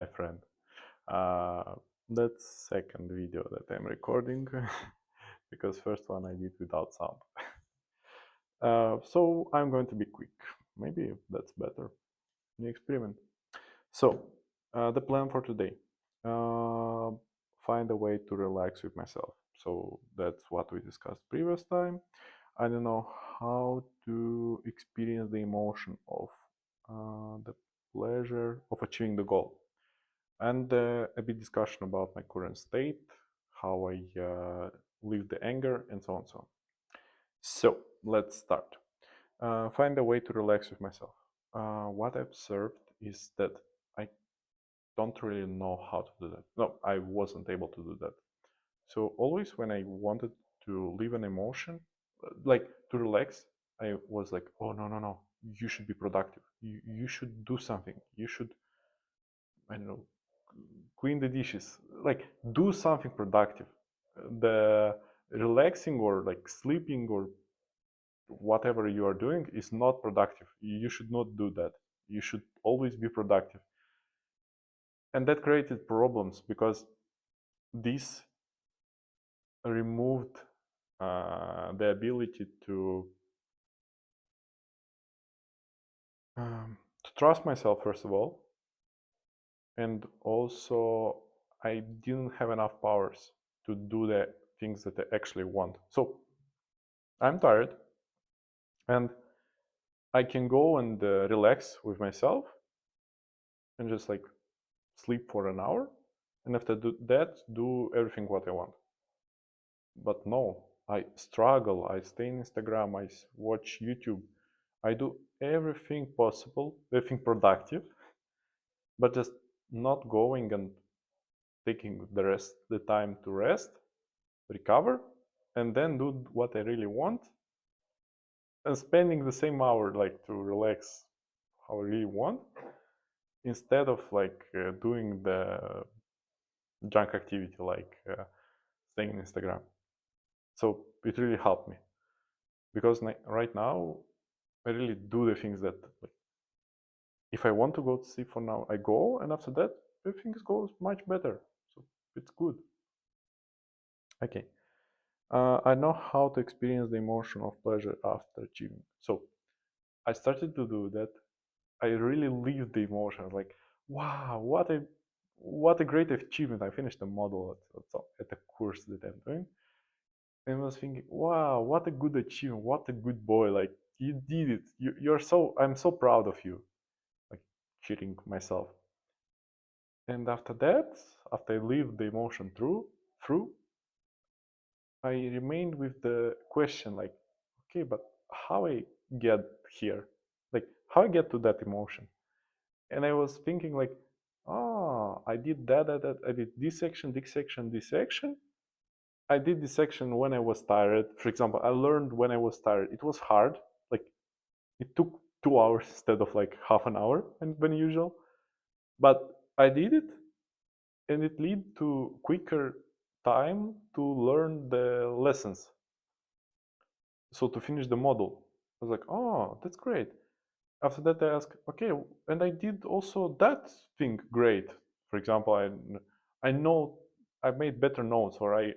my friend. Uh, that's second video that I'm recording because first one I did without sound. So I'm going to be quick. Maybe that's better. New experiment. So the plan for today: uh, find a way to relax with myself. So that's what we discussed previous time. I don't know how to experience the emotion of the pleasure of achieving the goal, and a bit discussion about my current state, how I leave the anger, and so on and so on. So let's start. Find a way to relax with myself. What I observed is that I don't really know how to do that. No, I wasn't able to do that. So always when I wanted to leave an emotion, like to relax, I was like, oh no, no, no, you should be productive. You should do something. You should, I don't know, clean the dishes, like do something productive. The relaxing or like sleeping or whatever you are doing is not productive. You should not do that. You should always be productive. And that created problems because this removed the ability to trust myself, first of all, and also I didn't have enough powers to do the things that I actually want. So I'm tired, and I can go and relax with myself and just like sleep for an hour, and after that, do everything what I want. But no, I struggle. I stay in Instagram. I watch YouTube. I do everything possible, everything productive, but just not going and taking the time to rest, recover, and then do what I really want, and spending the same hour like to relax how I really want, instead of like doing the junk activity like staying in Instagram. So it really helped me because right now I really do the things that like, if I want to go to sleep for now, I go, and after that everything goes much better. So it's good. Okay. I know how to experience the emotion of pleasure after achieving. So I started to do that. I really lived the emotion. Like, wow, what a great achievement! I finished a model at a course that I'm doing, and I was thinking, wow, what a good achievement! What a good boy! Like you did it. You're so. I'm so proud of you. Like cheating myself. And after that, after I lived the emotion through, I remained with the question like, okay, but how I get here? Like how I get to that emotion? And I was thinking like, oh, I did that. I did this section, this section, this section. I did this section when I was tired. For example, I learned when I was tired. It was hard. Like it took 2 hours instead of like half an hour when usual. But I did it, and it led to quicker time to learn the lessons. So to finish the model, I was like, oh, that's great. After that, I asked, okay, and I did also that thing great. For example, I know I made better notes, or I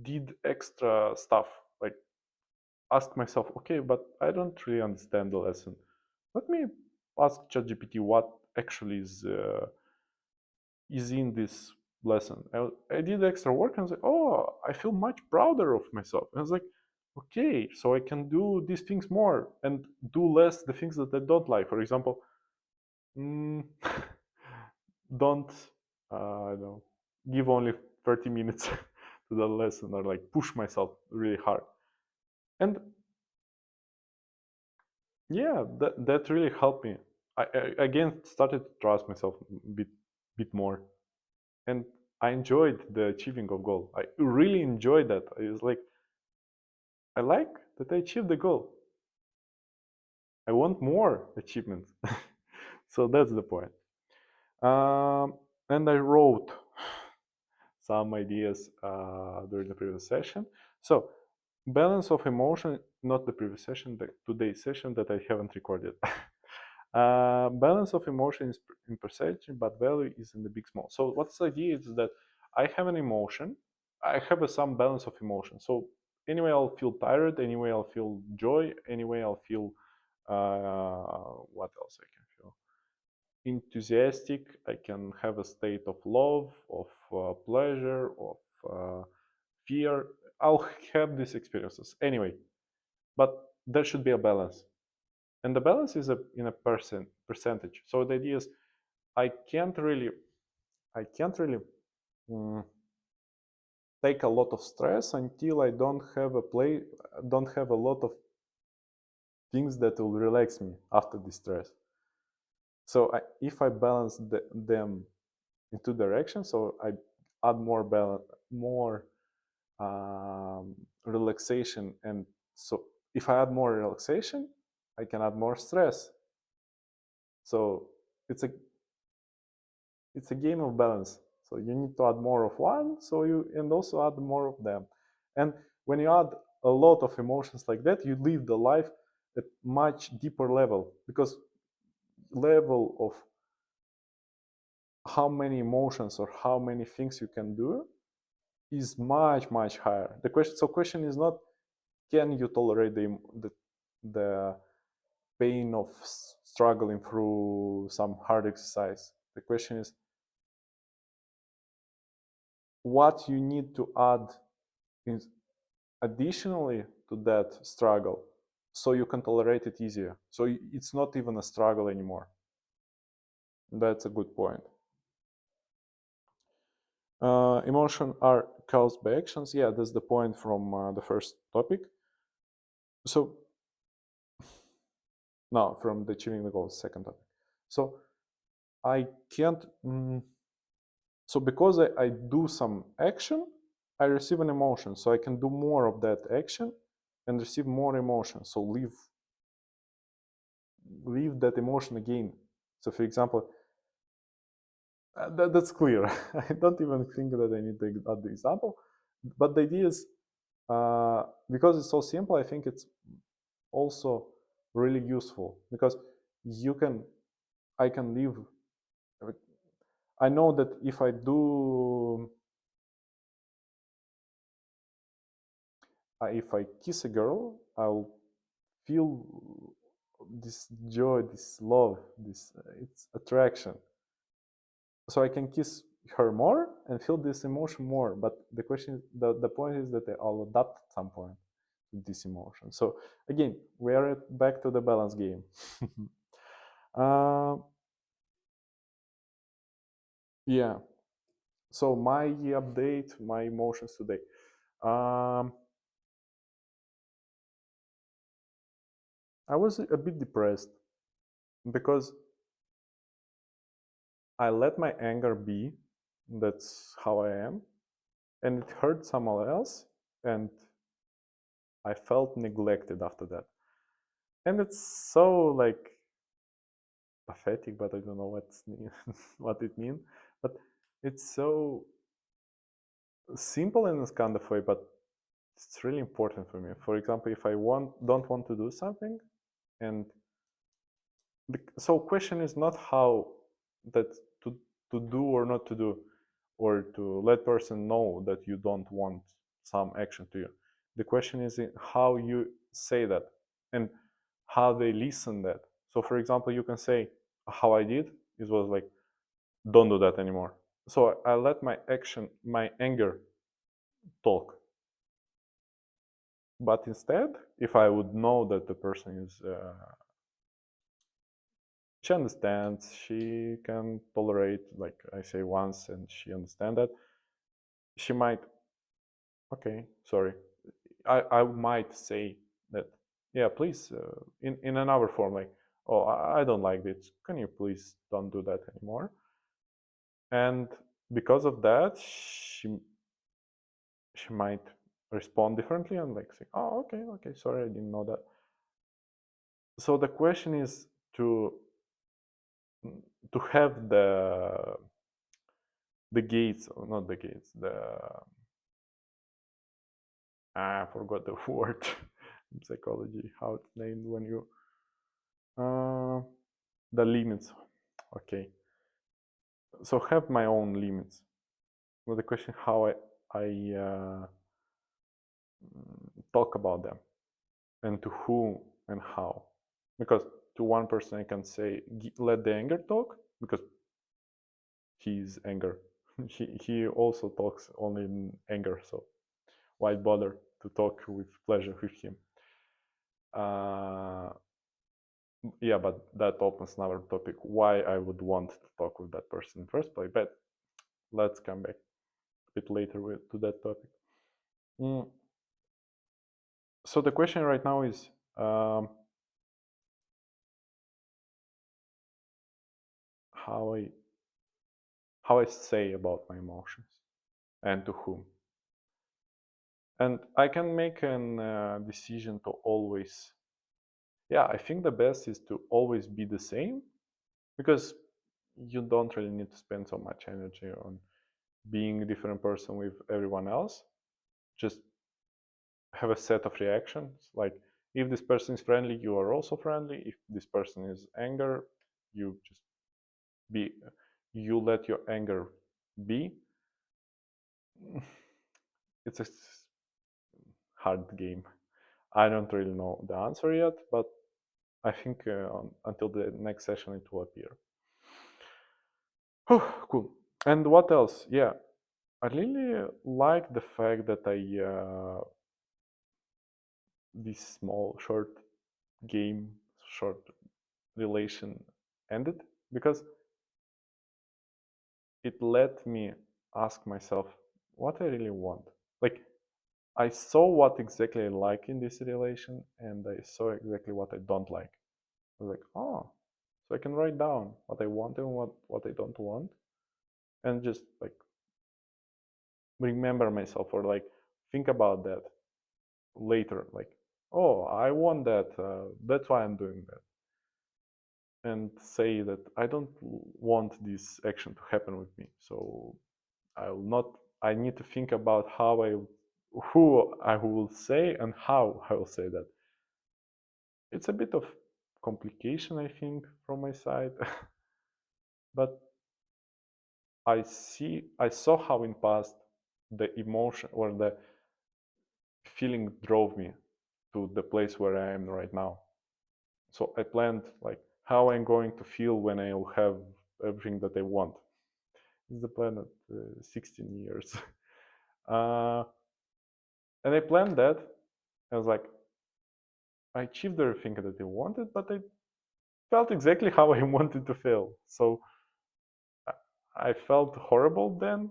did extra stuff. Like ask myself, okay, but I don't really understand the lesson. Let me ask ChatGPT what actually is in this lesson. I did extra work and I was like, oh, I feel much prouder of myself. And I was like, okay, so I can do these things more and do less the things that I don't like. For example, mm, don't, I don't know, give only 30 minutes to the lesson or like push myself really hard. And yeah, that really helped me. I again started to trust myself a bit more, and I enjoyed the achieving of goal. I really enjoyed that. I was like, I like that I achieved the goal. I want more achievements. So that's the point. And I wrote some ideas during the previous session. So balance of emotion, not the previous session, the today's session that I haven't recorded. Balance of emotion is in perception, but value is in the big small. So what's the idea is that I have an emotion, I have some balance of emotion. So anyway, I'll feel tired. Anyway, I'll feel joy. Anyway, I'll feel what else I can feel? Enthusiastic. I can have a state of love, of pleasure, of fear. I'll have these experiences anyway, but there should be a balance, and the balance is in a percentage. So the idea is I can't really mm, take a lot of stress until I don't have a lot of things that will relax me after the stress. So if I balance them in two directions, so I add more balance, more relaxation, and so if I add more relaxation, I can add more stress. So it's a it's a game of balance. So you need to add more of one, so you and also add more of them. And when you add a lot of emotions like that, you live the life at much deeper level, because level of how many emotions or how many things you can do is much higher. The question is not can you tolerate the pain of struggling through some hard exercise. The question is what you need to add in additionally to that struggle so you can tolerate it easier. So it's not even a struggle anymore. That's a good point. Emotion are caused by actions. Yeah, that's the point from the first topic. So, no, from the achieving the goals, second topic. So, I can't. So, because I do some action, I receive an emotion. So, I can do more of that action and receive more emotion. So, leave that emotion again. So, for example, that's clear. I don't even think that I need to add the example. But the idea is, because it's so simple, I think it's also really useful because I can live. I know that if I kiss a girl, I'll feel this joy, this love, this it's attraction. So I can kiss her more and feel this emotion more. But the question, the point is that I'll adapt at some point to this emotion. So again, we are back to the balance game. uh, yeah. So my update, my emotions today. Um, I was a bit depressed because I let my anger be. That's how I am, and it hurt someone else, and I felt neglected after that. And it's so like pathetic, but I don't know what it means. But it's so simple in this kind of way, but it's really important for me. For example, if I don't want to do something, and so question is not how that to do or not to do, or to let person know that you don't want some action to you. The question is in how you say that and how they listen that. So for example, you can say how I did, it was like don't do that anymore. So I let my anger talk. But instead, if I would know that the person is she understands, she can tolerate, like I say once and she understand that, she might, okay, sorry, I might say that, yeah, please, in another form, like, oh, I don't like this, can you please don't do that anymore. And because of that, she might respond differently and like say, oh, okay, sorry, I didn't know that. So the question is to have the gates, or not the gates, the I forgot the word in psychology, how it's named when you the limits. Okay, so have my own limits. Well, the question how I talk about them, and to whom and how. Because to one person I can say let the anger talk, because he's anger. he also talks only in anger, so why bother to talk with pleasure with him? Yeah, but that opens another topic, why I would want to talk with that person in the first place. But let's come back a bit later to that topic. So the question right now is, how I say about my emotions and to whom. And I can make a decision to always, yeah, I think the best is to always be the same, because you don't really need to spend so much energy on being a different person with everyone else. Just have a set of reactions. Like if this person is friendly, you are also friendly. If this person is anger, you just be, you let your anger be. It's a hard game. I don't really know the answer yet, but I think until the next session it will appear. Oh, cool. And what else? Yeah, I really like the fact that this small short game, short relation ended, because it let me ask myself what I really want. Like, I saw what exactly I like in this relation, and I saw exactly what I don't like. I was like, oh, so I can write down what I want and what I don't want, and just like remember myself, or like think about that later. Like, oh, I want that. That's why I'm doing that. And say that I don't want this action to happen with me. So I will not. I need to think about who I will say and how I will say that. It's a bit of complication, I think, from my side, but I saw how in past the emotion or the feeling drove me to the place where I am right now. So I planned like how I'm going to feel when I'll have everything that I want. It's the plan at 16 years. uh, and I planned that. I was like, I achieved everything that I wanted, but I felt exactly how I wanted to feel. So I felt horrible then.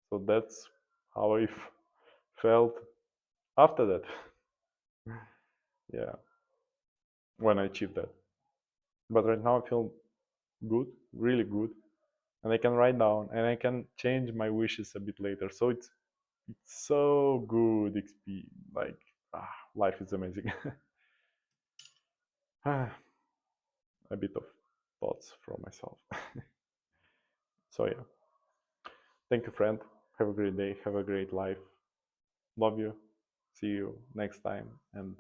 So that's how I felt after that. Yeah, when I achieved that. But right now I feel good, really good, and I can write down and I can change my wishes a bit later. So it's so good. Like life is amazing. A bit of thoughts from myself. So yeah, thank you, friend. Have a great day. Have a great life. Love you. See you next time, and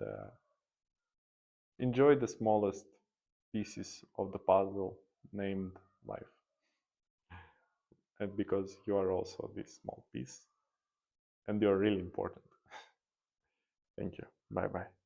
enjoy the smallest pieces of the puzzle named life. And because you are also this small piece, and you're really important. Thank you. Bye bye.